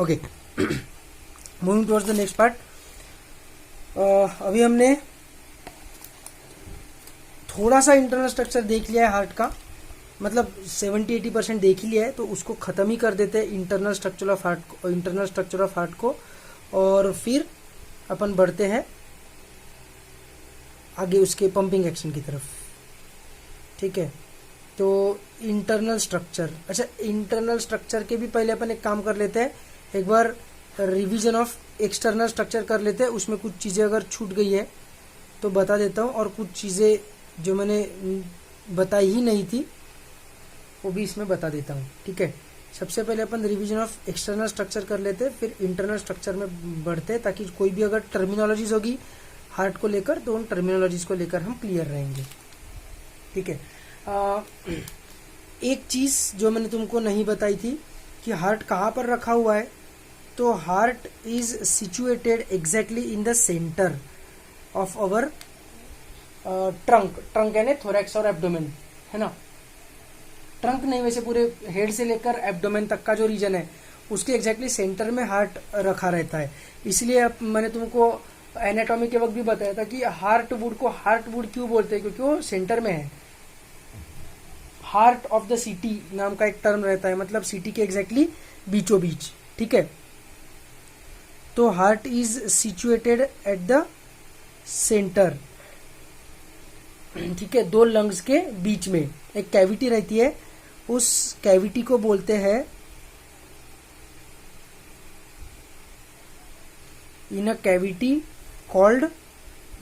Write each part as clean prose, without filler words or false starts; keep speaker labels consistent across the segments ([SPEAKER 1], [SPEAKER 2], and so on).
[SPEAKER 1] Okay, moving towards the next part. अभी हमने थोड़ा सा इंटरनल स्ट्रक्चर देख लिया है हार्ट का, मतलब 70-80% देख ही लिया है, तो उसको खत्म ही कर देते हैं इंटरनल स्ट्रक्चर ऑफ हार्ट को, और फिर अपन बढ़ते हैं आगे उसके पंपिंग एक्शन की तरफ। ठीक है, तो इंटरनल स्ट्रक्चर, अच्छा इंटरनल स्ट्रक्चर के भी पहले अपन एक काम कर लेते हैं, एक बार रिवीजन ऑफ एक्सटर्नल स्ट्रक्चर कर लेते हैं। उसमें कुछ चीज़ें अगर छूट गई है तो बता देता हूँ, और कुछ चीज़ें जो मैंने बताई ही नहीं थी वो भी इसमें बता देता हूँ। ठीक है, सबसे पहले अपन रिवीजन ऑफ एक्सटर्नल स्ट्रक्चर कर लेते हैं, फिर इंटरनल स्ट्रक्चर में बढ़ते हैं, ताकि कोई भी अगर टर्मिनोलॉजीज होगी हार्ट को लेकर तो उन टर्मिनोलॉजीज को लेकर हम क्लियर रहेंगे। ठीक है, एक चीज़ जो मैंने तुमको नहीं बताई थी कि हार्ट कहाँ पर रखा हुआ है, तो heart is situated exactly in the centre of our trunk यानी थोरैक्स और एब्डोमेन, है ना। ट्रंक नहीं, वैसे पूरे हेड से लेकर एब्डोमेन तक का जो रीजन है उसके एग्जैक्टली सेंटर में हार्ट रखा रहता है। इसलिए अब मैंने तुमको एनाटॉमी के वक्त भी बताया था कि हार्ट वुड को हार्ट वुड क्यों बोलते हैं, क्योंकि वो सेंटर में है। हार्ट ऑफ द सिटी नाम का एक टर्म रहता है, मतलब सिटी के एग्जैक्टली बीचों बीच। ठीक है, तो heart is situated at the centre. ठीक है, दो लंग्स के बीच में एक कैविटी रहती है, उस कैविटी को बोलते हैं इन अ कैविटी कॉल्ड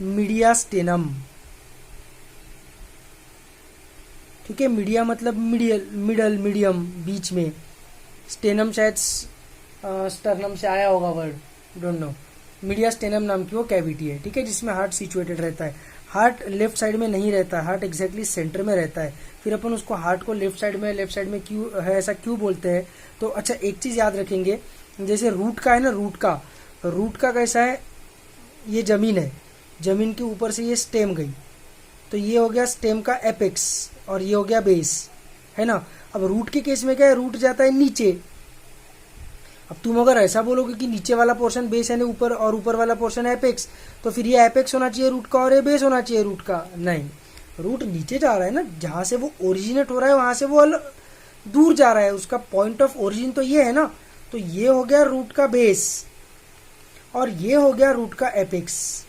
[SPEAKER 1] मीडियास्टेनम। ठीक है, मीडिया मतलब मीडियम बीच में, स्टेनम शायद स्टर्नम से आया होगा वर्ड, डोंट नो। मीडियास्टेनम नाम की वो कैविटी है। ठीक है, जिसमें हार्ट सिचुएटेड रहता है। हार्ट लेफ्ट साइड में नहीं रहता है, हार्ट एग्जैक्टली सेंटर में रहता है। फिर अपन उसको हार्ट को लेफ्ट साइड में क्यों है, ऐसा क्यों बोलते हैं, तो अच्छा एक चीज याद रखेंगे, जैसे रूट का है ना, रूट का कैसा है, ये जमीन है, जमीन के ऊपर से ये स्टेम गई, तो ये हो गया स्टेम का एपेक्स और ये हो गया बेस, है ना। अब रूट के केस में क्या है, रूट जाता है नीचे। अब तुम अगर ऐसा बोलोगे कि नीचे वाला पोर्शन बेस है, ऊपर और ऊपर वाला पोर्शन एपेक्स, तो फिर ये एपेक्स होना चाहिए रूट का और ये बेस होना चाहिए रूट का। नहीं, रूट नीचे जा रहा है ना, जहां से वो ओरिजिनेट हो रहा है वहां से वो दूर जा रहा है, उसका पॉइंट ऑफ ओरिजिन तो ये है ना। तो ये हो गया रूट का बेस और ये हो गया रूट का एपेक्स,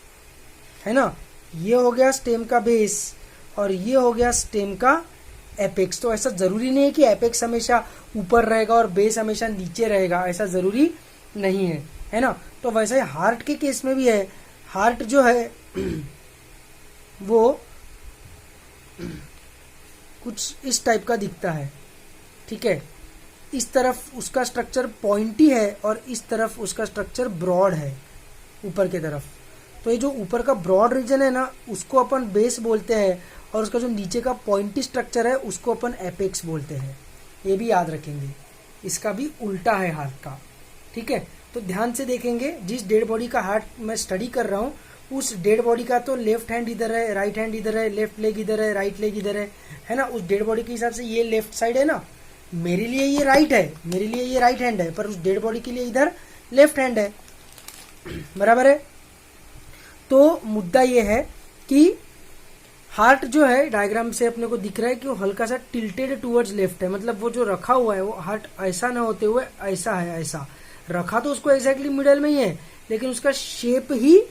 [SPEAKER 1] है ना। ये हो गया स्टेम का बेस और ये हो गया स्टेम का एपेक्स। तो ऐसा जरूरी नहीं है कि एपेक्स हमेशा ऊपर रहेगा और बेस हमेशा नीचे रहेगा, ऐसा जरूरी नहीं है, है ना। तो वैसे हार्ट के केस में भी है, हार्ट जो है वो कुछ इस टाइप का दिखता है। ठीक है, इस तरफ उसका स्ट्रक्चर पॉइंटी है और इस तरफ उसका स्ट्रक्चर ब्रॉड है ऊपर की तरफ। तो ये जो ऊपर का ब्रॉड रीजन है ना, उसको अपन बेस बोलते हैं, और उसका जो नीचे का पॉइंटी स्ट्रक्चर है उसको अपन एपेक्स बोलते हैं। ये भी याद रखेंगे, इसका भी उल्टा है हार्ट का। ठीक है, तो ध्यान से देखेंगे, जिस डेड बॉडी का हार्ट मैं स्टडी कर रहा हूँ उस डेड बॉडी का तो लेफ्ट हैंड इधर है, राइट हैंड इधर है, लेफ्ट लेग इधर है, राइट लेग इधर है ना। उस डेड बॉडी के हिसाब से ये लेफ्ट साइड है ना, मेरे लिए ये राइट है, मेरे लिए ये राइट हैंड है, पर उस डेड बॉडी के लिए इधर लेफ्ट हैंड है, बराबर है। तो मुद्दा ये है कि हार्ट जो है डायग्राम से अपने को दिख रहा है कि वो हल्का सा टिल्टेड टूवर्ड्स लेफ्ट है, मतलब वो जो रखा हुआ है वो हार्ट ऐसा ना होते हुए ऐसा है, ऐसा रखा तो उसको एग्जैक्टली मिडल में ही है, लेकिन उसका शेप ही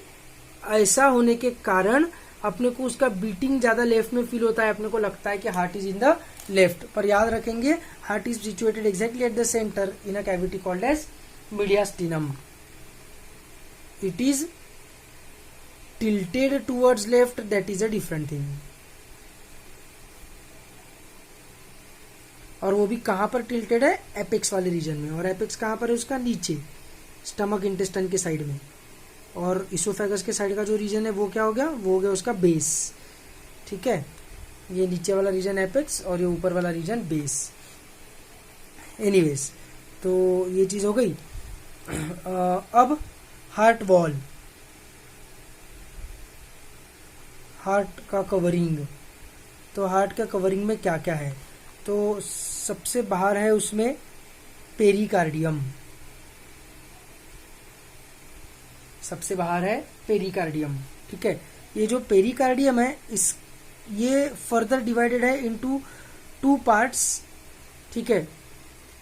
[SPEAKER 1] ऐसा होने के कारण अपने को उसका बीटिंग ज्यादा लेफ्ट में फील होता है, अपने को लगता है कि heart is in the left. पर याद रखेंगे heart is situated exactly at the centre in a cavity called as mediastinum. It is tilted towards left, that is a different thing। और वो भी कहां पर टिल्टेड है, एपेक्स वाले रीजन में, और एपेक्स कहां पर है उसका, नीचे स्टमक इंटेस्टाइन के साइड में, और इसोफेगस के साइड का जो रीजन है वो क्या हो गया, वो हो गया उसका बेस। ठीक है, ये नीचे वाला रीजन एपेक्स और ये ऊपर वाला रीजन बेस। एनीवेज, तो ये चीज हो गई। अब हार्ट वॉल, हार्ट का कवरिंग, तो हार्ट का कवरिंग में क्या क्या है, तो सबसे बाहर है उसमें पेरिकार्डियम, सबसे बाहर है पेरिकार्डियम। ठीक है, ये जो पेरिकार्डियम है ये फर्दर डिवाइडेड है इनटू 2 पार्ट्स। ठीक है,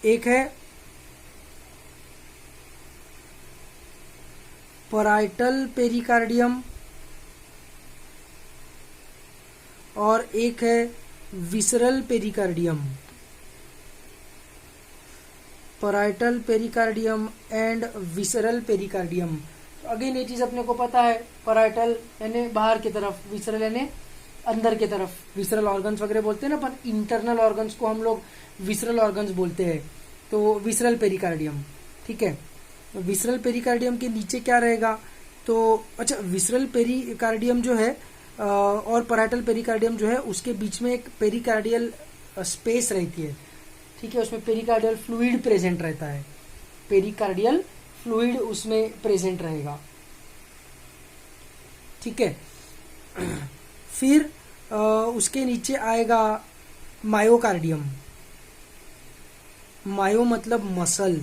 [SPEAKER 1] एक है पैराइटल पेरिकार्डियम और एक है visceral pericardium. Parietal pericardium and visceral pericardium. Again ये चीज अपने को पता है, पैराइटल यानी बाहर की तरफ, विसरल यानी अंदर की तरफ। विसरल ऑर्गन्स वगैरह बोलते हैं ना अपन, इंटरनल ऑर्गन्स को हम लोग विसरल ऑर्गन्स बोलते हैं। तो विसरल पेरिकार्डियम। ठीक है, विसरल पेरिकार्डियम के नीचे क्या रहेगा? तो अच्छा, विसरल पेरिकार्डियम जो है और पैराइटल पेरिकार्डियम जो है उसके बीच में एक पेरिकार्डियल स्पेस रहती है। ठीक है, उसमें पेरिकार्डियल फ्लूइड प्रेजेंट रहता है। पेरिकार्डियल फ्लूइड उसमें प्रेजेंट रहेगा। ठीक है, फिर उसके नीचे आएगा मायोकार्डियम। मायो मतलब मसल,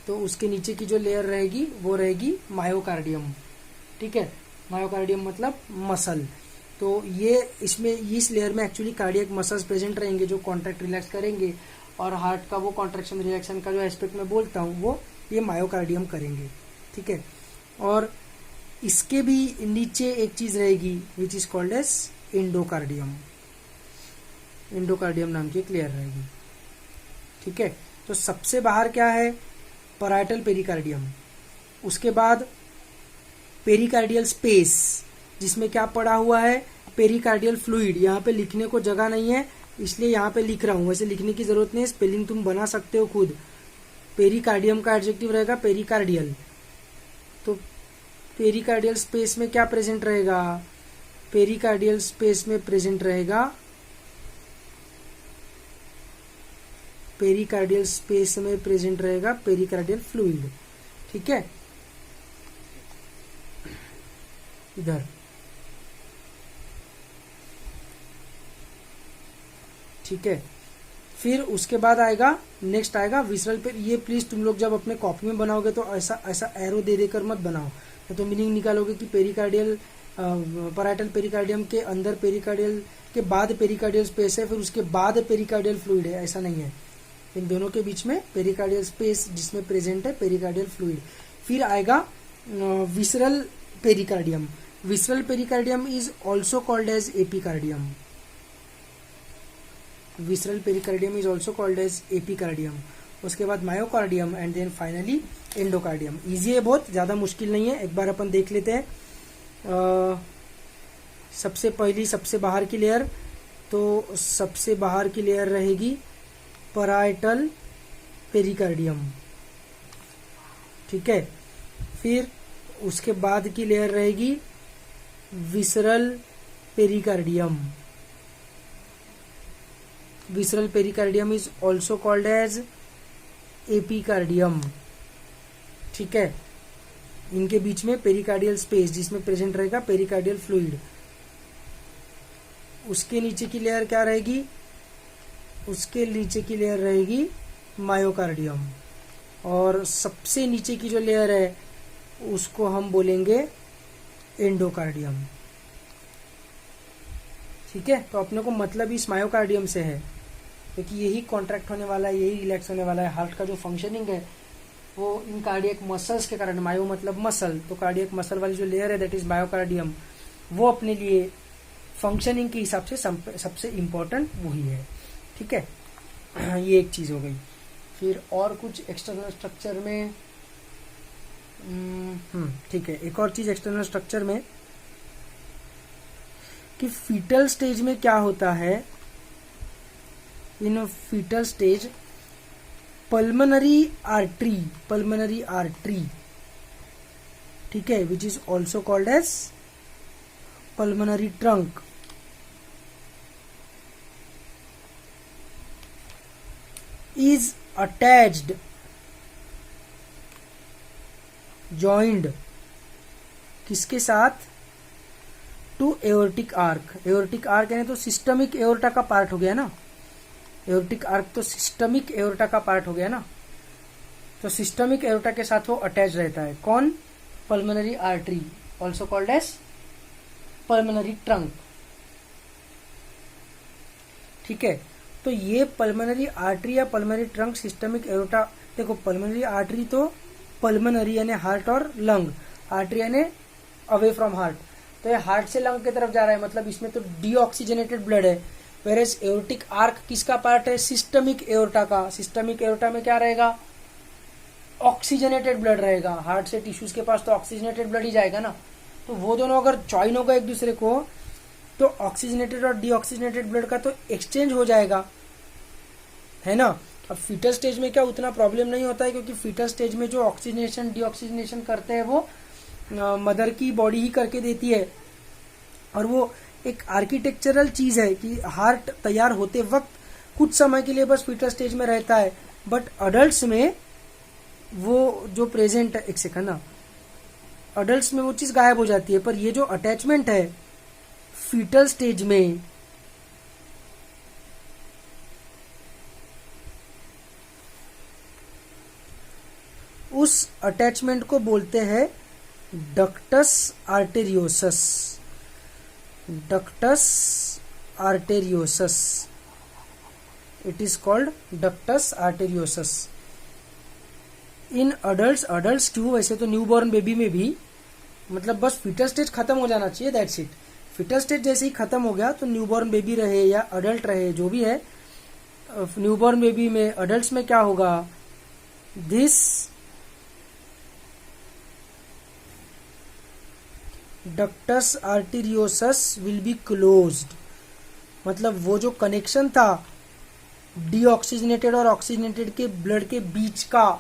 [SPEAKER 1] तो उसके नीचे की जो लेयर रहेगी वो रहेगी मायोकार्डियम। ठीक है, मायोकार्डियम मतलब मसल। तो ये इसमें इस लेयर में एक्चुअली कार्डियक मसल्स प्रेजेंट रहेंगे जो कॉन्ट्रैक्ट रिलैक्स करेंगे, और हार्ट का वो कॉन्ट्रैक्शन रिलैक्शन का जो एस्पेक्ट मैं बोलता हूँ वो ये मायोकार्डियम करेंगे। ठीक है, और इसके भी नीचे एक चीज रहेगी which is called as endocardium. Endocardium नाम की एक लेयर रहेगी। ठीक है, तो सबसे बाहर क्या है? Parietal pericardium. उसके बाद पेरिकार्डियल स्पेस, जिसमें क्या पड़ा हुआ है? Pericardial fluid. यहाँ पे लिखने को जगह नहीं है इसलिए यहाँ पे लिख रहा हूँ, वैसे लिखने की जरूरत नहीं है, स्पेलिंग तुम बना सकते हो खुद। पेरिकार्डियम का एडजेक्टिव रहेगा पेरिकार्डियल। तो पेरिकार्डियल स्पेस में क्या प्रेजेंट रहेगा? पेरिकार्डियल स्पेस में प्रेजेंट रहेगा, पेरिकार्डियल स्पेस में प्रेजेंट रहेगा पेरिकार्डियल फ्लूइड। ठीक है, इधर। ठीक है, फिर उसके बाद आएगा, नेक्स्ट आएगा विसरल पे। ये प्लीज तुम लोग जब अपने कॉपी में बनाओगे तो ऐसा ऐसा एरो दे देकर मत बनाओ, तो मीनिंग निकालोगे कि पेरिकार्डियल पैराइटल पेरिकार्डियम के अंदर पेरिकार्डियल के बाद पेरिकार्डियल स्पेस है, फिर उसके बाद पेरिकार्डियल फ्लूइड है, ऐसा नहीं है। इन दोनों के बीच में पेरिकार्डियल स्पेस जिसमें प्रेजेंट है पेरिकार्डियल फ्लूइड। फिर आएगा visceral pericardium. Visceral pericardium is also called as epicardium. Visceral pericardium is also called as epicardium. उसके बाद myocardium and then finally endocardium. Easy है बहुत, ज्यादा मुश्किल नहीं है, एक बार अपन देख लेते हैं। सबसे पहली सबसे बाहर की लेयर, तो सबसे बाहर की लेयर रहेगी पैराइटल पेरिकार्डियम। ठीक है, फिर उसके बाद की लेयर रहेगी visceral pericardium. Visceral pericardium is also called as epicardium. ठीक है, इनके बीच में पेरिकार्डियल स्पेस जिसमें प्रेजेंट रहेगा पेरिकार्डियल फ्लूइड। उसके नीचे की लेयर क्या रहेगी? उसके नीचे की लेयर रहेगी मायोकार्डियम, और सबसे नीचे की जो लेयर है उसको हम बोलेंगे एंडोकार्डियम। ठीक है, तो अपने को मतलब इस मायोकार्डियम से है क्योंकि यही कॉन्ट्रैक्ट होने वाला है, यही रिलैक्स होने वाला है। हार्ट का जो फंक्शनिंग है वो इन कार्डियक मसल्स के कारण, मायो मतलब मसल, तो कार्डियक मसल वाली जो लेयर है दैट इज मायोकार्डियम, वो अपने लिए फंक्शनिंग के हिसाब से सबसे इम्पोर्टेंट वही है। ठीक है, ये एक चीज हो गई। फिर और कुछ एक्सटर्नल स्ट्रक्चर में, ठीक है, एक और चीज एक्सटर्नल स्ट्रक्चर में कि फीटल स्टेज में क्या होता है। In fetal stage pulmonary artery, ठीक है, which is also called as pulmonary trunk, is attached, joined किसके साथ? To aortic arch. Aortic arch यानी तो सिस्टमिक एओर्टा का पार्ट हो गया ना, एओर्टिक आर्क तो सिस्टमिक एओर्टा का पार्ट हो गया ना, तो सिस्टमिक एओर्टा के साथ वो अटैच रहता है। कौन? Pulmonary artery, also called as pulmonary trunk. ठीक है, तो ये पल्मोनरी आर्टरी या पल्मोनरी ट्रंक सिस्टमिक एरोटा। देखो पल्मोनरी आर्टरी तो पल्मोनरी यानी हार्ट और लंग, आर्टरी यानी अवे फ्रॉम हार्ट, तो ये हार्ट से लंग की तरफ जा रहा है, मतलब इसमें तो डीऑक्सीजनेटेड ब्लड है। वेरेज एओर्टिक आर्क किसका पार्ट है? सिस्टमिक एओर्टा का। सिस्टमिक एओर्टा में क्या रहेगा? ऑक्सीजनेटेड ब्लड रहेगा। हार्ट से टिश्यूज के पास तो ऑक्सीजनेटेड ब्लड ही जाएगा ना, तो वो दोनों अगर ज्वाइन होगा एक दूसरे को तो ऑक्सीजनेटेड और डीऑक्सीजनेटेड ब्लड का तो एक्सचेंज हो जाएगा, है ना। अब फीटल स्टेज में क्या उतना प्रॉब्लम नहीं होता है, क्योंकि फीटल स्टेज में जो ऑक्सीजनेशन डीऑक्सीजनेशन करते हैं वो मदर की बॉडी ही करके देती है, और वो एक आर्किटेक्चरल चीज है कि हार्ट तैयार होते वक्त कुछ समय के लिए बस फीटल स्टेज में रहता है, बट अडल्ट्स में वो जो प्रेजेंट है, एक सेकंड ना, अडल्ट्स में वो चीज गायब हो जाती है, पर ये जो अटैचमेंट है फीटल स्टेज में, उस अटैचमेंट को बोलते हैं ductus arteriosus. Ductus arteriosus, it is called ductus arteriosus. In adults क्यों? वैसे तो न्यूबॉर्न बेबी में भी, मतलब बस फीटल स्टेज खत्म हो जाना चाहिए, दैट्स इट। फीटल स्टेज जैसे ही खत्म हो गया तो न्यूबॉर्न बेबी रहे या अडल्ट रहे, जो भी है, न्यूबॉर्न बेबी में, अडल्ट्स में क्या होगा? This ductus arteriosus will be closed, मतलब वो जो कनेक्शन था डीऑक्सीजनेटेड और ऑक्सीजनेटेड के ब्लड के बीच का,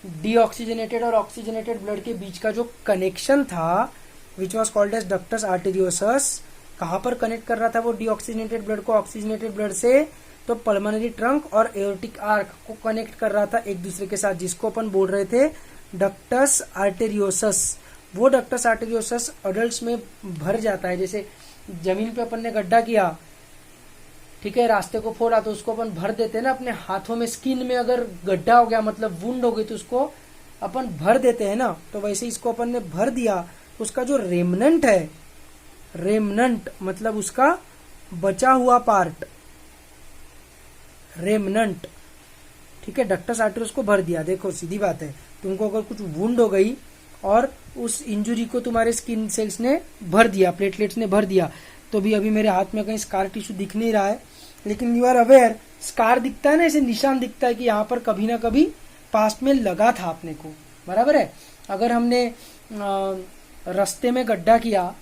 [SPEAKER 1] डीऑक्सीजनेटेड और ऑक्सीजनेटेड ब्लड के बीच का जो कनेक्शन था, which was called as ductus arteriosus, कहां पर कनेक्ट कर रहा था वो डीऑक्सीजनेटेड ब्लड को ऑक्सीजनेटेड ब्लड से? तो पल्मोनरी ट्रंक और एओर्टिक आर्क को कनेक्ट कर रहा था एक दूसरे के साथ, जिसको अपन बोल रहे थे डक्टस आर्टेरियोसस। वो डक्टस आर्टेरियोसस अडल्ट्स में भर जाता है, जैसे जमीन पे अपन ने गड्ढा किया, ठीक है, रास्ते को फोड़ा तो उसको अपन भर देते हैं ना अपने हाथों में, स्किन में अगर गड्ढा हो गया मतलब वुंड हो गई तो उसको अपन भर देते हैं ना, तो वैसे इसको अपन ने भर दिया, उसका जो रेमनेंट है, रेमनेंट मतलब उसका बचा हुआ पार्ट, रेमनेंट, ठीक है, डक्टस आर्टेरियोसस को भर दिया। देखो सीधी बात है, तुमको अगर कुछ वुंड हो गई और उस इंजुरी को तुम्हारे स्किन सेल्स ने भर दिया, प्लेटलेट्स ने भर दिया, तो भी अभी मेरे हाथ में कहीं स्कार टिश्यू दिख नहीं रहा है, लेकिन यू आर अवेयर, स्कार दिखता है ना, ऐसे निशान दिखता है कि यहाँ पर कभी ना कभी पास्ट में लगा था अपने को, बराबर है। अगर हमने रास्ते में गड्ढा किया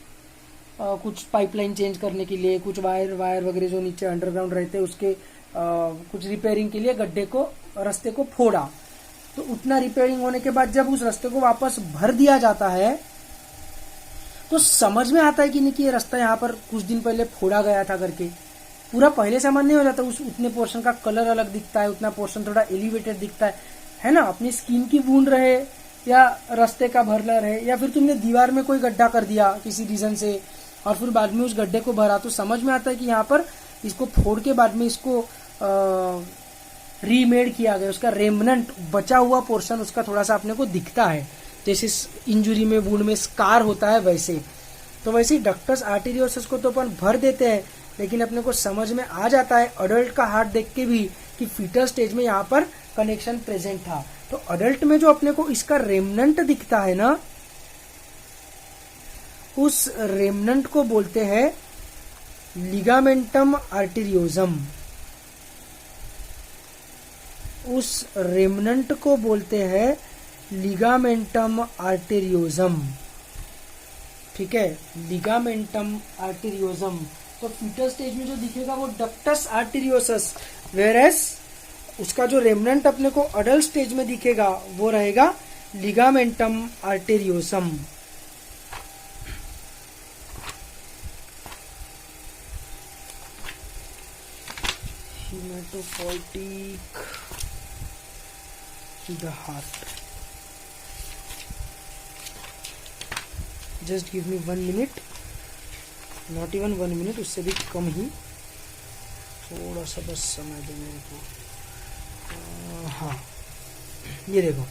[SPEAKER 1] कुछ पाइपलाइन चेंज करने के लिए, कुछ वायर वगैरह जो नीचे अंडरग्राउंड रहते हैं उसके कुछ रिपेयरिंग के लिए गड्ढे को, रास्ते को फोड़ा, तो उतना रिपेयरिंग होने के बाद जब उस रास्ते को वापस भर दिया जाता है तो समझ में आता है कि नहीं कि ये रास्ता यहाँ पर कुछ दिन पहले फोड़ा गया था करके, पूरा पहले से नहीं हो जाता, उस उतने पोर्शन का कलर अलग दिखता है, उतना पोर्शन थोड़ा एलिवेटेड दिखता है ना। अपनी स्किन की वूंड रहे या रास्ते का भरला रहे, या फिर तुमने दीवार में कोई गड्ढा कर दिया किसी रीजन से और फिर बाद में उस गड्ढे को भरा, तो समझ में आता है कि यहाँ पर इसको फोड़ के बाद में इसको रीमेड किया गया, उसका रेमनेंट बचा हुआ पोर्शन उसका थोड़ा सा अपने को दिखता है, जैसे इंजुरी में वुंड में स्कार होता है वैसे। तो वैसे ही डक्टस आर्टेरियोसस को तो अपन भर देते हैं, लेकिन अपने को समझ में आ जाता है अडल्ट का हार्ट देख के भी कि फीटल स्टेज में यहाँ पर कनेक्शन प्रेजेंट था। तो अडल्ट में जो अपने को इसका रेमनेंट दिखता है ना, उस रेमनेंट को बोलते हैं लिगामेंटम आर्टेरियोजम। उस रेमनेंट को बोलते हैं लिगामेंटम आर्टेरियोजम, ठीक है, लिगामेंटम आर्टेरियोजम। तो फीटल स्टेज में जो दिखेगा वो डक्टस आर्टेरियोसस, वेयरएज उसका जो रेमनेंट अपने को अडल्ट स्टेज में दिखेगा वो रहेगा ligamentum आर्टेरियोसम। Haematopoietic the heart, just give me 1 minute, not even 1 minute, उससे भी कम ही, थोड़ा सा बस समय दो मेरे को। हाँ ये देखो,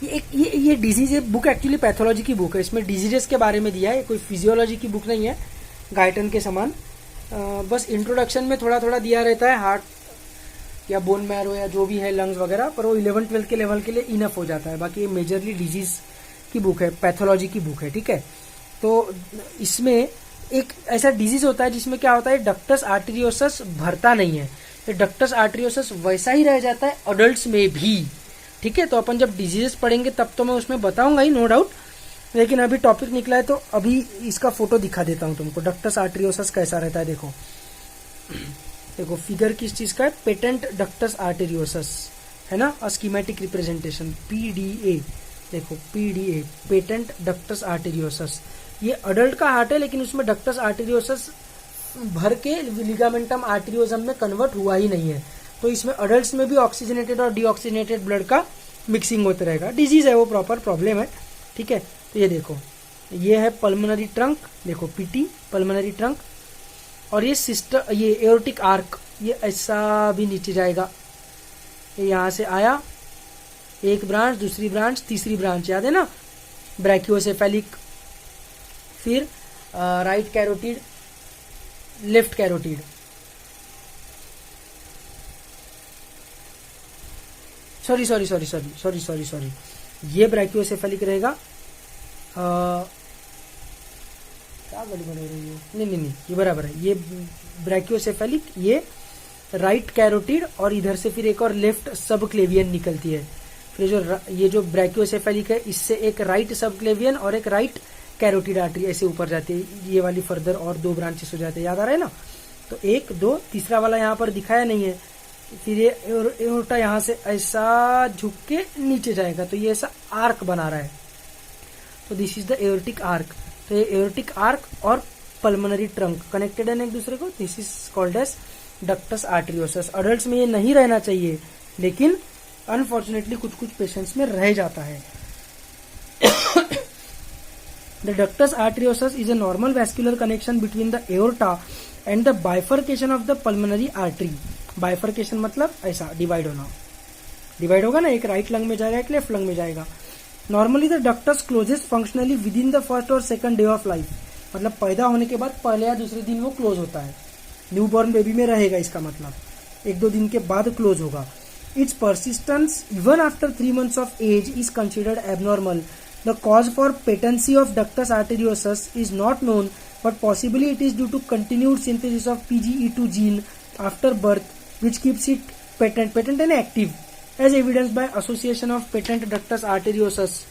[SPEAKER 1] ये डिजीज बुक एक्चुअली पैथोलॉजी की बुक है, इसमें डिजीजेस के बारे में दिया है, कोई फिजियोलॉजी की बुक नहीं है गाइटन के समान। बस इंट्रोडक्शन में थोड़ा थोड़ा दिया रहता है हार्ट या बोन मैरो या जो भी है लंग्स वगैरह, पर वो 11-12 के लेवल के लिए इनफ हो जाता है। बाकी ये मेजरली डिजीज की बुक है, पैथोलॉजी की बुक है, ठीक है। तो इसमें एक ऐसा डिजीज होता है जिसमें क्या होता है, डक्टस आर्टेरियोसस भरता नहीं है, तो डक्टस आर्टेरियोसस वैसा ही रह जाता है अडल्ट में भी, ठीक है। तो अपन जब डिजीजेस पढ़ेंगे तब तो मैं उसमें बताऊंगा ही, नो डाउट, लेकिन अभी टॉपिक निकला है तो अभी इसका फोटो दिखा देता हूं तुमको, डक्टस आर्टेरियोसस कैसा रहता है। देखो देखो फिगर किस चीज का है, पेटेंट डक्टस आर्टेरियोसस है ना, स्कीमेटिक रिप्रेजेंटेशन PDA, देखो PDA पेटेंट डक्टस आर्टेरियोसस। ये अडल्ट का हार्ट है लेकिन उसमें डक्टस आर्टेरियोसस भर के लिगामेंटम आर्टेरियोजम में कन्वर्ट हुआ ही नहीं है। तो इसमें अडल्ट्स में भी ऑक्सीजनेटेड और डीऑक्सीजनेटेड ब्लड का मिक्सिंग होते रहेगा। डिजीज है वो, प्रॉपर प्रॉब्लम है, ठीक है। तो ये देखो, ये है पल्मोनरी ट्रंक, देखो PT पल्मोनरी ट्रंक, और ये सिस्टर, ये एओर्टिक आर्क, ये ऐसा भी नीचे जाएगा, ये यहां से आया, एक ब्रांच, दूसरी ब्रांच, तीसरी ब्रांच, याद है ना, ब्रैकियोसेफेलिक, फिर right carotid, left carotid, sorry, ये ब्रैकियोसेफेलिक रहेगा। क्या गड़बड़ हो रही है, नहीं, ये बराबर है, ये ब्रैकियोसेफेलिक, ये राइट कैरोटिड, और इधर से फिर एक और लेफ्ट सबक्लेवियन निकलती है। फिर ये जो ब्रैकियोसेफेलिक है, इससे एक राइट सबक्लेवियन और एक राइट कैरोटिड आर्टरी ऐसे ऊपर जाती है, ये वाली फर्दर और 2 ब्रांचेस हो जाते हैं, याद आ रहा है ना। तो 1 2 तीसरा वाला यहाँ पर दिखाया नहीं है। फिर ये एओर्टा यहाँ से ऐसा झुक के नीचे जाएगा, तो ये ऐसा आर्क बना रहा है, तो this is the aortic arch. तो ये एओर्टिक आर्क और पल्मोनरी ट्रंक कनेक्टेड है एक दूसरे को, this is called as ductus arteriosus. Adults में ये नहीं रहना चाहिए, लेकिन अनफॉर्चुनेटली कुछ कुछ पेशेंट्स में रह जाता है। The ductus arteriosus is a normal vascular connection between the aorta and the bifurcation of the pulmonary artery. Bifurcation मतलब ऐसा डिवाइड होना, डिवाइड होगा ना, एक राइट लंग में जाएगा, एक लेफ्ट लंग में जाएगा। Normally the ductus closes functionally within the first और सेकंड डे ऑफ लाइफ, मतलब पैदा होने के बाद पहले या दूसरे दिन वो क्लोज होता है। न्यू बॉर्न बेबी में रहेगा, इसका मतलब 1-2 दिन के बाद क्लोज होगा। Its persistence even after 3 months of age is considered abnormal. The cause for patency of ductus arteriosus is not known, but possibly it is due to continued synthesis of PGE2 gene after birth, which keeps it patent and active, as evidenced by association of patent ductus arteriosus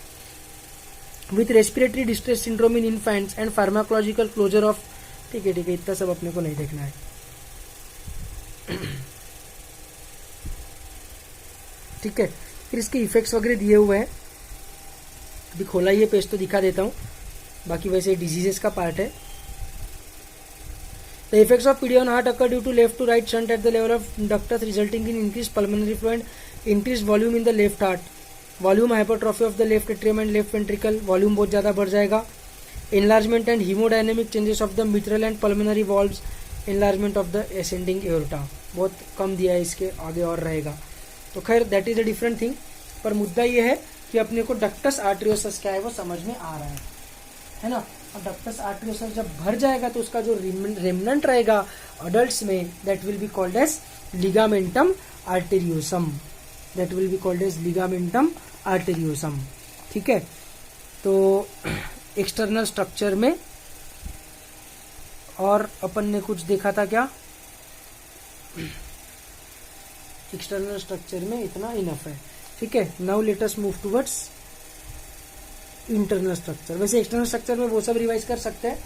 [SPEAKER 1] with respiratory distress syndrome in infants and pharmacological closure of। ठीक है, इतना सब अपने को नहीं देखना है। ठीक है, फिर इसके इफेक्ट्स वगैरह दिए हुए हैं, अभी खोला ये पेज तो दिखा देता हूँ, बाकी वैसे डिजीजेस का पार्ट है। The effects of PD on heart occur due to left to right shunt at the level of ductus, resulting in increased pulmonary flow and increased volume in the left heart. Volume hypertrophy of the left atrium and left ventricle, volume बहुत ज़्यादा बढ़ जाएगा। Enlargement and hemodynamic changes of the mitral and pulmonary valves, enlargement of the ascending aorta, बहुत कम दिया है, इसके आगे और रहेगा। तो खैर that is a different thing, पर मुद्दा ये है कि अपने को डक्टस आर्टेरियोसस क्या है वो समझ में आ रहा है ना। और डक्टस आर्टेरियोसस जब भर जाएगा तो उसका जो रेमनेंट रहेगा अडल्ट्स में, that will be called as ligamentum arteriosum, that will be called as ligamentum arteriosum. ठीक है, तो एक्सटर्नल स्ट्रक्चर में और अपन ने कुछ देखा था क्या, एक्सटर्नल स्ट्रक्चर में इतना इनफ है। ठीक है, now let us move towards internal structure. वैसे एक्सटर्नल स्ट्रक्चर में वो सब रिवाइज कर सकते हैं।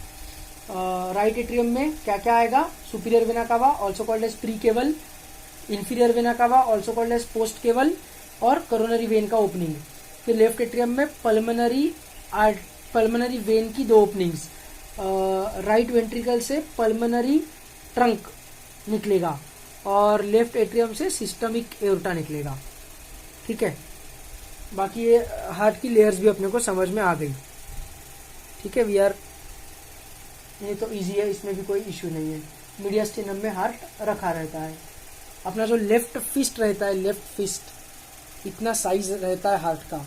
[SPEAKER 1] राइट एट्रियम में क्या क्या आएगा, superior vena cava also called as pre caval, inferior vena cava also called as post caval, और कोरोनरी वेन का ओपनिंग। फिर लेफ्ट एट्रियम में पल्मोनरी वेन की 2 ओपनिंग्स, राइट वेंट्रिकल से पल्मोनरी ट्रंक निकलेगा और लेफ्ट एट्रियम से सिस्टमिक एओर्टा निकलेगा। ठीक है, बाकी ये हार्ट की लेयर्स भी अपने को समझ में आ गई। ठीक है, ये तो इजी है, इसमें भी कोई इश्यू नहीं है। मीडियस्टिनम में हार्ट रखा रहता है। अपना जो लेफ्ट फिस्ट रहता है, लेफ्ट फिस्ट इतना साइज रहता है हार्ट का,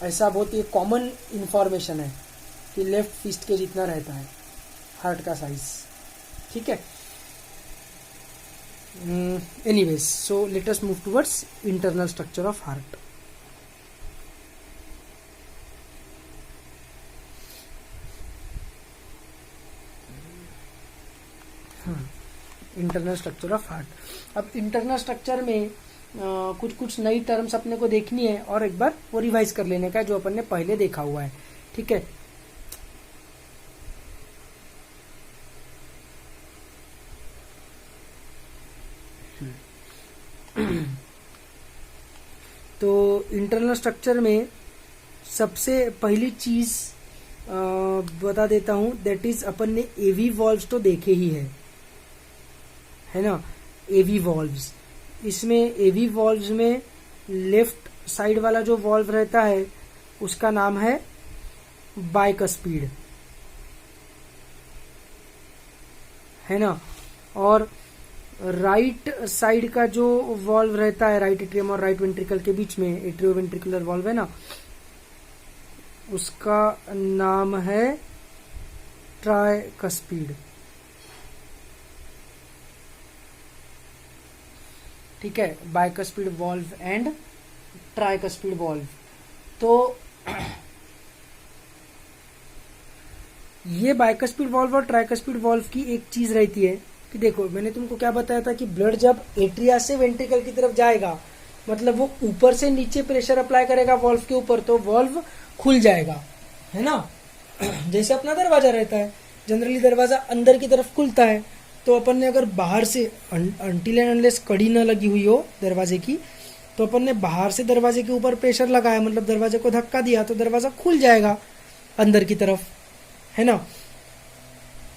[SPEAKER 1] ऐसा बहुत ही कॉमन इंफॉर्मेशन है कि लेफ्ट फिस्ट के जितना रहता है हार्ट का साइज, ठीक है। Anyways, so let us move towards internal structure of heart. Internal structure of heart. अब इंटरनल स्ट्रक्चर में कुछ कुछ नई टर्म्स अपने को देखनी है और एक बार वो रिवाइज कर लेने का जो अपन ने पहले देखा हुआ है, ठीक है। तो इंटरनल स्ट्रक्चर में सबसे पहली चीज बता देता हूं, दैट इज अपन ने एवी वॉल्व्स तो देखे ही है ना, एवी वॉल्व्स। इसमें एवी वॉल्व्स में लेफ्ट साइड वाला जो वॉल्व रहता है उसका नाम है बाइकस्पीड, है ना। और राइट साइड का जो वॉल्व रहता है राइट एट्रियम और राइट वेंट्रिकल के बीच में, एट्रियोवेंट्रिकुलर वॉल्व है ना, उसका नाम है ट्राइकस्पीड, ठीक है। Bicuspid valve and tricuspid valve. तो ये बाइकस्पीड वॉल्व और ट्राइकस्पीड वॉल्व की एक चीज रहती है कि देखो, मैंने तुमको क्या बताया था कि ब्लड जब एट्रिया से वेंट्रिकल की तरफ जाएगा, मतलब वो ऊपर से नीचे प्रेशर अप्लाई करेगा वॉल्व के ऊपर, तो वॉल्व खुल जाएगा, है ना। जैसे अपना दरवाजा रहता है, जनरली दरवाजा अंदर की तरफ खुलता है, तो अपन ने अगर बाहर से अनटिल एंड अनलेस कड़ी न लगी हुई हो दरवाजे की, तो अपन ने बाहर से दरवाजे के ऊपर प्रेशर लगाया, मतलब दरवाजे को धक्का दिया, तो दरवाजा खुल जाएगा अंदर की तरफ, है ना।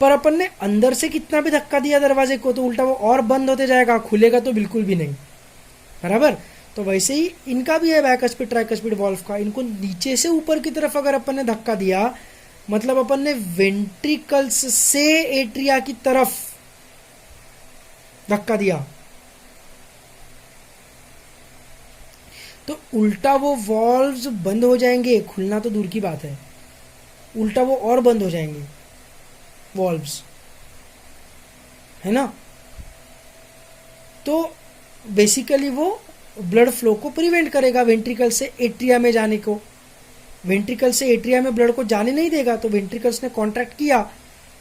[SPEAKER 1] पर अपन ने अंदर से कितना भी धक्का दिया दरवाजे को, तो उल्टा वो और बंद होते जाएगा, खुलेगा तो बिल्कुल भी नहीं, बराबर। तो वैसे ही इनका भी है बाइकस्पीड ट्राइकस्पीड वॉल्व का। इनको नीचे से ऊपर की तरफ अगर अपन ने धक्का दिया, मतलब अपन ने वेंट्रिकल्स से एट्रिया की तरफ धक्का दिया, तो उल्टा वो वॉल्व्स बंद हो जाएंगे, खुलना तो दूर की बात है, उल्टा वो और बंद हो जाएंगे वॉल्व्स, है ना। तो बेसिकली वो ब्लड फ्लो को प्रिवेंट करेगा वेंट्रिकल से एट्रिया में जाने को। वेंट्रिकल से एट्रिया में ब्लड को जाने नहीं देगा, तो वेंट्रिकल्स ने कॉन्ट्रैक्ट किया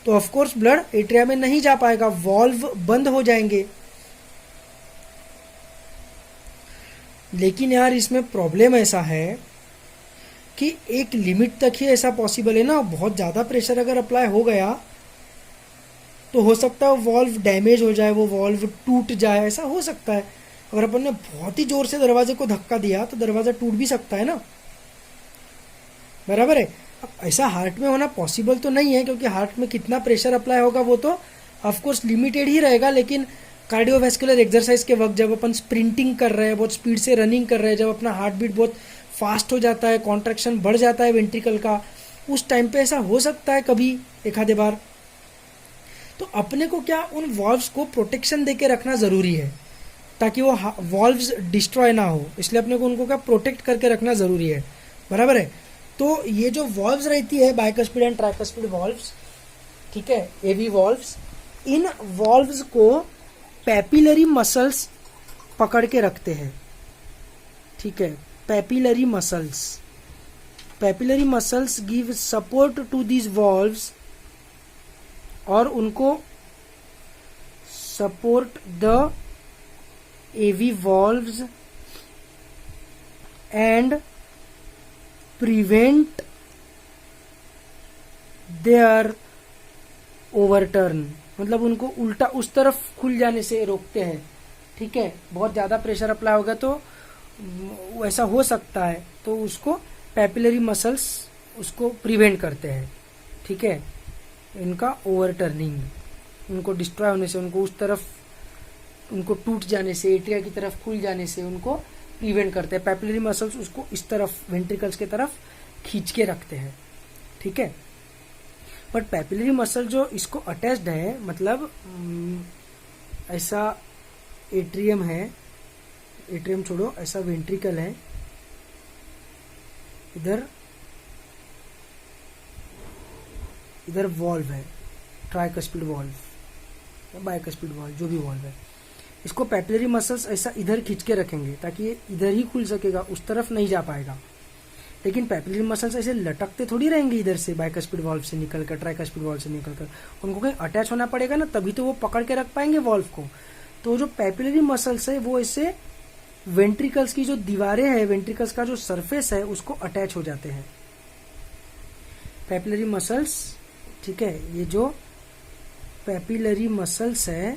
[SPEAKER 1] तो ऑफ कोर्स ब्लड एट्रिया में नहीं जा पाएगा, वॉल्व बंद हो जाएंगे। लेकिन यार इसमें प्रॉब्लम ऐसा है कि एक लिमिट तक ही ऐसा पॉसिबल है ना। बहुत ज़्यादा प्रेशर अगर अप्लाई हो गया तो हो सकता है वॉल्व डैमेज हो जाए, वो वॉल्व टूट जाए, ऐसा हो सकता है। अगर अपन ने बहुत ही जोर से दरवाजे को धक्का दिया तो दरवाजा टूट भी सकता है ना, बराबर है। अब ऐसा हार्ट में होना पॉसिबल तो नहीं है, क्योंकि हार्ट में कितना प्रेशर अप्लाई होगा वो तो ऑफकोर्स लिमिटेड ही रहेगा। लेकिन कार्डियोवैस्कुलर एक्सरसाइज के वक्त जब अपन स्प्रिंटिंग कर रहे हैं, बहुत स्पीड से रनिंग कर रहे हैं, जब अपना हार्ट बीट बहुत फास्ट हो जाता है, कॉन्ट्रैक्शन बढ़ जाता है वेंट्रिकल का, उस टाइम पे ऐसा हो सकता है कभी एक आधे बार। तो अपने को क्या उन वॉल्व्स को प्रोटेक्शन देके रखना ज़रूरी है ताकि वो वॉल्व्स डिस्ट्रॉय ना हो, इसलिए अपने को उनको क्या प्रोटेक्ट करके रखना ज़रूरी है, बराबर है। तो ये जो वॉल्व्स रहती है बाइकस्पीड एंड ट्राइकस्पीड वॉल्व्स, ठीक है, एवी वॉल्व्स, इन वॉल्व्स को पैपिलरी मसल्स पकड़ के रखते हैं, ठीक है। Papillary muscles give support to these valves और उनको support the AV valves and prevent their overturn, मतलब उनको उल्टा उस तरफ खुल जाने से रोकते हैं, ठीक है। बहुत ज़्यादा प्रेशर अप्लाई होगा तो ऐसा हो सकता है, तो उसको पैपिलरी मसल्स उसको प्रिवेंट करते हैं, ठीक है। इनका ओवरटर्निंग, उनको डिस्ट्रॉय होने से, उनको उस तरफ, उनको टूट जाने से, एट्रिया की तरफ खुल जाने से उनको प्रिवेंट करते हैं। पैपिलरी मसल्स उसको इस तरफ वेंट्रिकल्स की तरफ खींच के रखते हैं, ठीक है। बट पैपिलरी मसल जो इसको अटैच्ड है, मतलब ऐसा एट्रियम है, एट्रियम छोड़ो, ऐसा वेंट्रिकल है, इधर इधर वॉल्व है, ट्राइकस्पिड वॉल्व या बाइकस्पिड वॉल्व, जो भी वॉल्व है। इसको पैपिलरी मसल्स ऐसा इधर खींच के रखेंगे ताकि ये इधर ही खुल सकेगा, उस तरफ नहीं जा पाएगा। लेकिन पैपिलरी मसल्स ऐसे लटकते थोड़ी रहेंगे इधर से, बाइकस्पिड वॉल्व से निकलकर, ट्राइकस्पिड वॉल्व से निकलकर, उनको कहीं अटैच होना पड़ेगा ना, तभी तो वो पकड़ के रख पाएंगे वॉल्व को। तो जो पैपिलरी मसल्स है वो ऐसे वेंट्रिकल्स की जो दीवारें हैं, वेंट्रिकल्स का जो सरफेस है उसको अटैच हो जाते हैं पैपिलरी मसल्स। ठीक है, ये जो पैपिलरी मसल्स है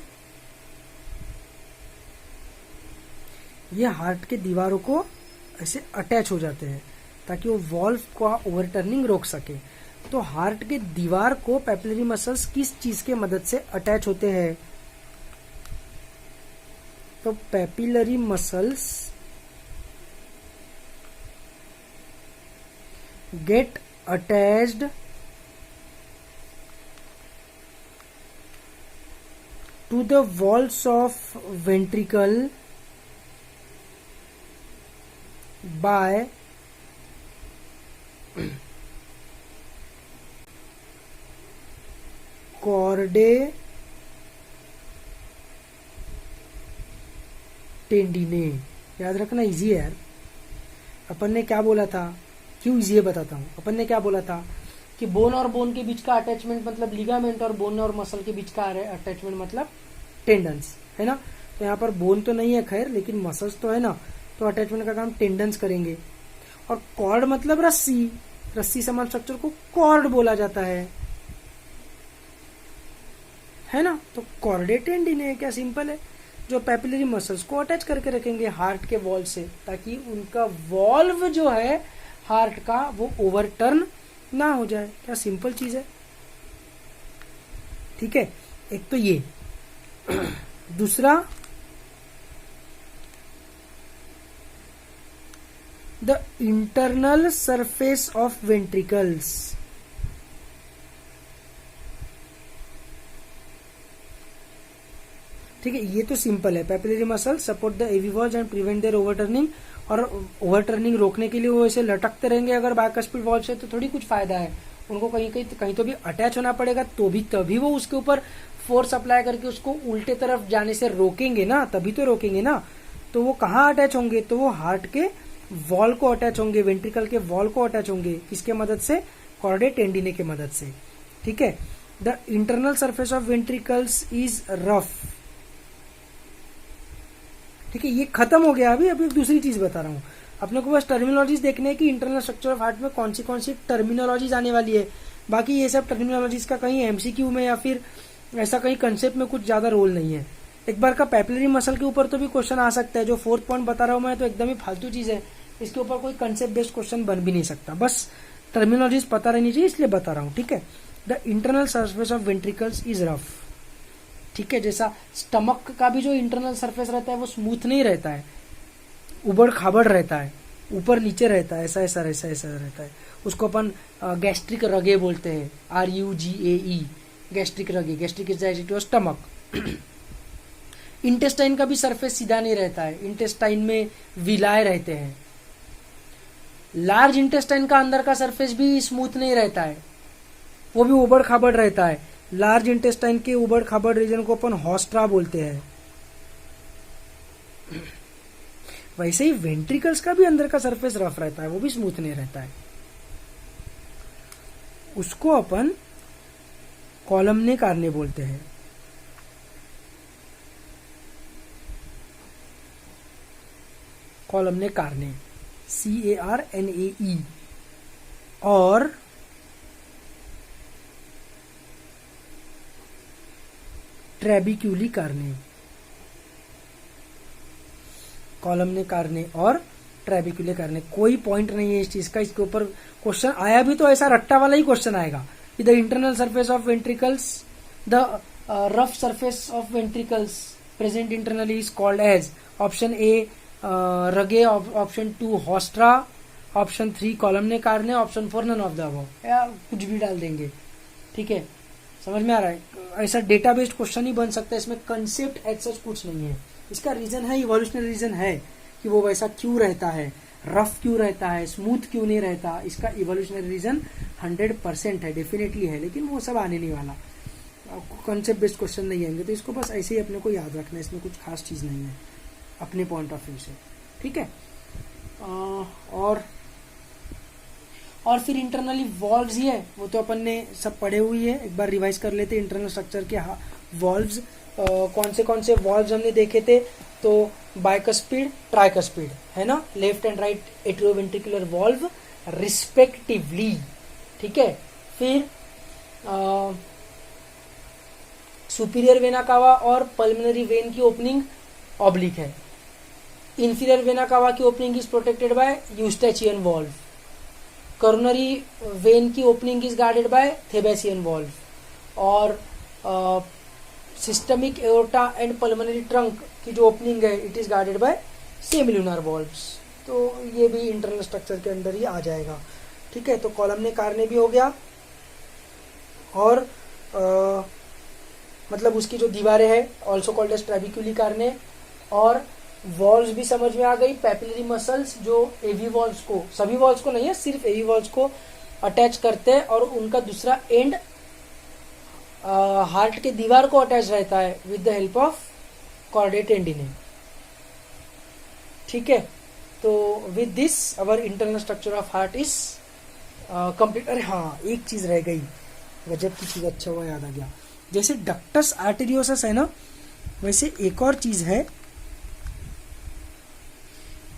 [SPEAKER 1] ये हार्ट के दीवारों को ऐसे अटैच हो जाते हैं ताकि वो वॉल्व का ओवरटर्निंग रोक सके। तो हार्ट के दीवार को पैपिलरी मसल्स किस चीज के मदद से अटैच होते हैं? तो papillary muscles get attached to the walls of ventricle by chordae टेंडिने। याद रखना, इजी है यार। अपन ने क्या बोला था, क्यों इजी है बताता हूं। अपन ने क्या बोला था कि बोन और बोन के बीच का अटैचमेंट मतलब लिगामेंट, और बोन और मसल के बीच का अटैचमेंट मतलब टेंडन्स, है ना। तो यहाँ पर बोन तो नहीं है खैर, लेकिन मसल्स तो है ना, तो अटैचमेंट का काम टेंडन्स करेंगे। और कॉर्ड मतलब रस्सी, रस्सी समान स्ट्रक्चर को कॉर्ड बोला जाता है ना। तो कॉर्डे टेंडिने क्या सिंपल है, जो पैपिलरी मसल्स को अटैच करके रखेंगे हार्ट के वॉल से, ताकि उनका वॉल्व जो है हार्ट का वो ओवरटर्न ना हो जाए। क्या सिंपल चीज है। ठीक है, एक तो ये। दूसरा, the internal surface of ventricles. ठीक है, ये तो सिंपल है। Papillary muscle support the AV walls and prevent their overturning, और ओवरटर्निंग रोकने के लिए वो ऐसे लटकते रहेंगे अगर बाइकस्पिड वॉल्व से, तो थोड़ी कुछ फायदा है। उनको कहीं तो भी अटैच होना पड़ेगा, तो भी तभी वो उसके ऊपर फोर्स अप्लाई करके उसको उल्टे तरफ जाने से रोकेंगे ना, तभी तो रोकेंगे ना। तो वो कहाँ अटैच होंगे, तो वो हार्ट के वॉल को अटैच होंगे, वेंट्रिकल के वॉल को अटैच होंगे। किसके मदद से? कॉर्डे टेंडिने के मदद से। ठीक है, the internal surface of ventricles is rough. ठीक है, ये खत्म हो गया। अभी दूसरी चीज बता रहा हूं। अपने को बस टर्मिनोलॉजीज देखने हैं कि इंटरनल स्ट्रक्चर ऑफ हार्ट में कौन सी टर्मिनोलॉजीज आने वाली है। बाकी ये सब टर्मिनोलॉजीज का कहीं एमसीक्यू में या फिर ऐसा कहीं कंसेप्ट में कुछ ज्यादा रोल नहीं है। एक बार का पैपिलरी मसल के ऊपर तो भी क्वेश्चन आ सकता है। जो 4th पॉइंट बता रहा हूं मैं, तो एकदम ही फालतू चीज है, इसके ऊपर कोई कंसेप्ट बेस्ड क्वेश्चन बन भी नहीं सकता। बस टर्मिनोलॉजीज पता रहनी चाहिए, इसलिए बता रहा हूँ। ठीक है, the internal surface of ventricles is rough. ठीक है, जैसा स्टमक का भी जो इंटरनल सरफेस रहता है वो स्मूथ नहीं रहता है, उबड़ खाबड़ रहता है, ऊपर नीचे रहता है, ऐसा रहता है। उसको अपन गैस्ट्रिक रगे बोलते हैं, RUGAE, gastric rugae. Gastric is the stomach. Intestine का भी सरफेस सीधा नहीं रहता है, इंटेस्टाइन में विलाय रहते हैं। लार्ज इंटेस्टाइन का अंदर का सरफेस भी स्मूथ नहीं रहता है, वो भी उबड़ खाबड़ रहता है। लार्ज इंटेस्टाइन के उबड़ खाबड़ रीजन को अपन हॉस्ट्रा बोलते हैं। वैसे ही वेंट्रिकल्स का भी अंदर का सरफेस रफ रहता है, वो भी स्मूथ नहीं रहता है। उसको अपन कॉलमने कार्ने बोलते हैं। कॉलमने कार्ने, CARNAE। और ट्रेबिक्यूली कार्ने, कॉलमने कार्ने और ट्रेबिक्यूले कार्ने। कोई पॉइंट नहीं है इस चीज का। इसके ऊपर क्वेश्चन आया भी तो ऐसा रट्टा वाला ही क्वेश्चन आएगा कि the internal surface of ventricles, the rough surface of ventricles present internally is called as option A rugae, option 2 haustra, option 3 columnae carneae, option 4 none of the above, या कुछ भी डाल देंगे। ठीक है, समझ में आ रहा है। ऐसा डेटा बेस्ड क्वेश्चन ही बन सकता है, इसमें कंसेप्ट एज सच कुछ नहीं है। इसका रीजन है, इवोल्यूशनरी रीजन है कि वो वैसा क्यों रहता है। रफ क्यों रहता है, स्मूथ क्यों नहीं रहता, इसका इवोल्यूशनरी रीजन 100% है, डेफिनेटली है, लेकिन वो सब आने नहीं वाला, कॉन्सेप्ट बेस्ड क्वेश्चन नहीं आएंगे, तो इसको बस ऐसे ही अपने को याद रखना है, इसमें कुछ खास चीज़ नहीं है अपने पॉइंट ऑफ व्यू से, ठीक है। और फिर इंटरनली वॉल्व्स ही है, वो तो अपन ने सब पढ़े हुई है, एक बार रिवाइज कर लेते हैं इंटरनल स्ट्रक्चर के वॉल्व्स। कौन से वॉल्व्स हमने देखे थे, तो बाइकस्पिड, ट्राइकस्पिड, है ना, left and right atrioventricular valve respectively, ठीक है। फिर सुपीरियर वेना कावा और पल्मोनरी वेन की ओपनिंग ऑब्लिक है। इंफीरियर वेना कावा की opening is protected by Eustachian valve. Coronary vein की opening is guarded by thebesian valve. और systemic aorta and pulmonary trunk की जो ओपनिंग है it is guarded by semilunar valves. तो ये भी इंटरनल स्ट्रक्चर के अंदर ही आ जाएगा, ठीक है। तो कॉलमने कार्ने भी हो गया, और मतलब उसकी जो दीवारें हैं ऑल्सो कॉल्ड एज ट्रेबिक्यूली कार्ने, और वॉल्स भी समझ में आ गई, पैपिलरी मसल्स जो एवी वॉल्स को, सभी वॉल्स को नहीं है, सिर्फ एवी वॉल्स को अटैच करते हैं, और उनका दूसरा एंड हार्ट के दीवार को अटैच रहता है विद द हेल्प ऑफ कॉर्डे टेंडिने, ठीक है। तो with this our internal structure of heart is complete. अरे हाँ, एक चीज रह गई, गजब की चीज, अच्छा हुआ याद आ गया। जैसे डक्टस आर्टेरियोसस है ना, वैसे एक और चीज है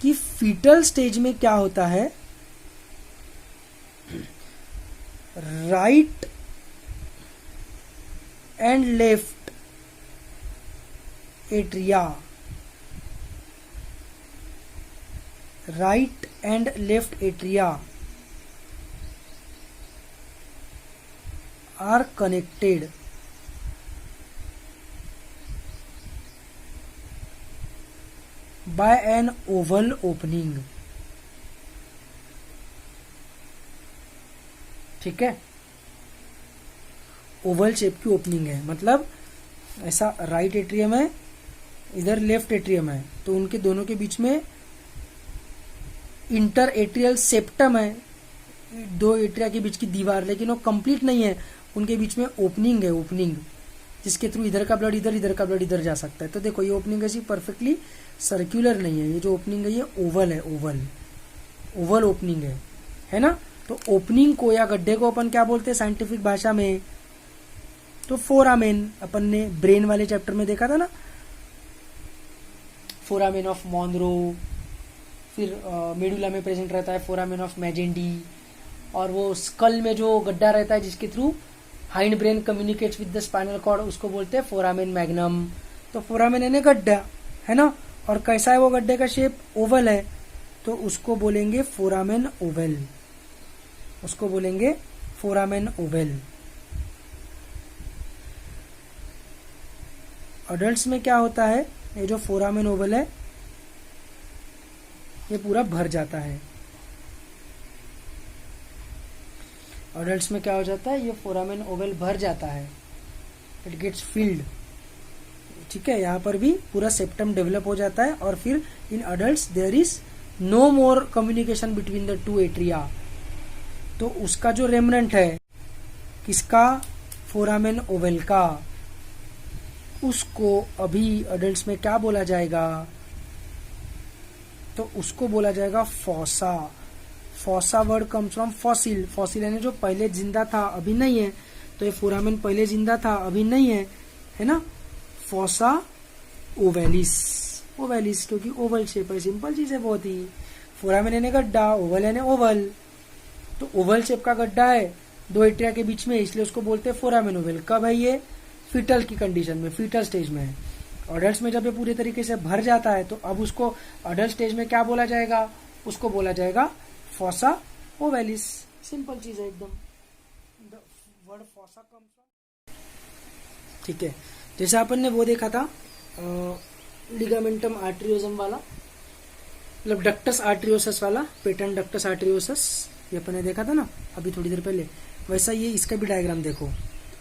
[SPEAKER 1] कि फीटल स्टेज में क्या होता है, right and left atria, right and left atria are connected by an oval opening, ठीक है। ओवल शेप की ओपनिंग है, मतलब ऐसा राइट एट्रियम है, इधर लेफ्ट एट्रियम है, तो उनके दोनों के बीच में इंटर एट्रियल सेप्टम है, दो एट्रिया के बीच की दीवार, लेकिन वो कंप्लीट नहीं है, उनके बीच में ओपनिंग है, ओपनिंग जिसके थ्रू इधर का ब्लड इधर, इधर का ब्लड इधर जा सकता है। तो देखो ये ओपनिंग ऐसी परफेक्टली सर्कुलर नहीं है, ये जो ओपनिंग है ये ओवल है, ओवल ओपनिंग है ना। तो ओपनिंग को या गड्ढे को अपन क्या बोलते हैं साइंटिफिक भाषा में, तो फोरामेन, अपन ने ब्रेन वाले चैप्टर में देखा था ना, फोरामेन ऑफ मॉनरो। फिर मेडुला में प्रेजेंट रहता है फोरामेन ऑफ मैजेंडी, और वो स्कल में जो गड्ढा रहता है जिसके through hindbrain communicates with the spinal cord, उसको बोलते हैं फोरामेन मैग्नम। तो फोरामेन यानी गड्ढा, है ना, और कैसा है वो गड्ढे का शेप, ओवल है, तो उसको बोलेंगे फोरामेन ओवल, उसको बोलेंगे फोरामेन ओवल। अडल्ट्स में क्या होता है, ये जो फोरामेन ओवल है ये पूरा भर जाता है। अडल्ट्स में क्या हो जाता है, ये फोरामेन ओवल भर जाता है, इट गेट्स फिल्ड, ठीक है। यहाँ पर भी पूरा सेप्टम डेवलप हो जाता है, और फिर in adults there is no more communication between the two atria. तो उसका जो रेमनेंट है किसका, फोरामेन ओवल का, उसको अभी अडल्ट्स में क्या बोला जाएगा, तो उसको बोला जाएगा fossa. Fossa word comes from fossil, fossil यानी जो पहले जिंदा था अभी नहीं है, तो ये फोरामेन पहले जिंदा था अभी नहीं है ना। फॉसा ओवेलिस, ओवेलिस क्योंकि ओवल शेप है, सिंपल चीज है बहुत ही। फोरामेन यानी गड्ढा, ओवल यानी ओवल, तो ओवल शेप का गड्ढा है दो एट्रिया के बीच में, इसलिए उसको बोलते हैं फोरामेन ओवल। कब है ये, फीटल की कंडीशन में, फीटल स्टेज में है। अडल्ट में जब ये पूरे तरीके से भर जाता है तो अब उसको अडल्ट स्टेज में क्या बोला जाएगा, उसको बोला जाएगा फॉसा ओवेलिस। सिंपल चीज है एकदम, वर्ड फॉसा कम्स फ्रॉम, ठीक है। जैसे अपन ने वो देखा था लिगामेंटम आर्टरियोसम वाला, मतलब डक्टस आर्टरियोसस वाला, पेटेंट डक्टस आर्टरियोसस, ये अपन ने देखा था ना अभी थोड़ी देर पहले, वैसा ये इसका भी डायग्राम देखो।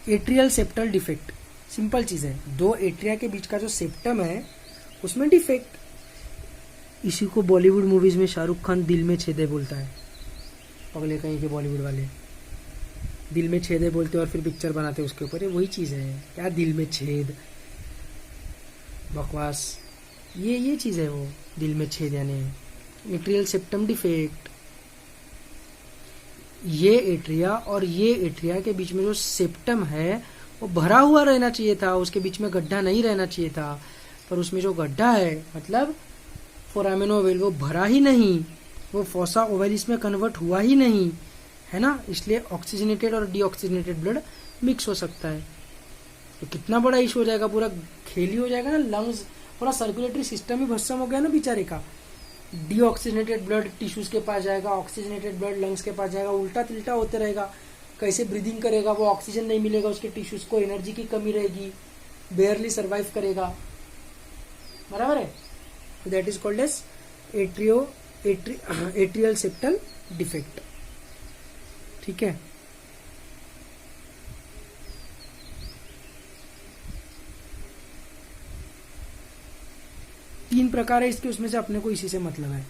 [SPEAKER 1] एट्रियल सेप्टल डिफेक्ट, सिंपल चीज है, दो एट्रिया के बीच का जो सेप्टम है उसमें डिफेक्ट, इसी को बॉलीवुड मूवीज में शाहरुख खान दिल में छेदे बोलता है। पगले कहीं के बॉलीवुड वाले दिल में छेदे बोलते और फिर पिक्चर बनाते उसके ऊपर। ये वही चीज़ है क्या, दिल में छेद, बकवास। ये चीज़ है वो दिल में छेद यानी एट्रियल सेप्टम डिफेक्ट। ये एट्रिया और ये एट्रिया के बीच में जो सेप्टम है वो भरा हुआ रहना चाहिए था, उसके बीच में गड्ढा नहीं रहना चाहिए था, पर उसमें जो गड्ढा है मतलब फोरामेन ओवल वो भरा ही नहीं, वो फोसा ओवलिस में कन्वर्ट हुआ ही नहीं है ना, इसलिए ऑक्सीजनेटेड और डीऑक्सीजनेटेड ब्लड मिक्स हो सकता है। तो कितना बड़ा इशू हो जाएगा, पूरा खेल ही हो जाएगा ना, लंग्स पूरा सर्कुलेटरी सिस्टम ही भस्म हो गया ना बेचारे का। डीऑक्सीजनेटेड ब्लड टिश्यूज के पास जाएगा, ऑक्सीजनेटेड ब्लड लंग्स के पास जाएगा, उल्टा तिल्टा होते रहेगा। कैसे ब्रीदिंग करेगा वो, ऑक्सीजन नहीं मिलेगा उसके टिश्यूज को, एनर्जी की कमी रहेगी, बेयरली सर्वाइव करेगा, बराबर है। That is called as atrial septal defect. ठीक है, तीन प्रकार है इसके, उसमें से अपने को इसी से मतलब है,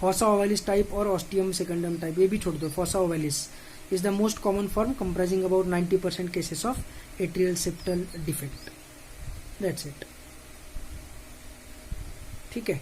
[SPEAKER 1] फोसा ओवलिस टाइप और ऑस्टियम सेकेंडम टाइप। ये भी छोड़ दो। Fossa ovalis is the most common form comprising about 90% cases of atrial septal defect. That's it. ठीक है।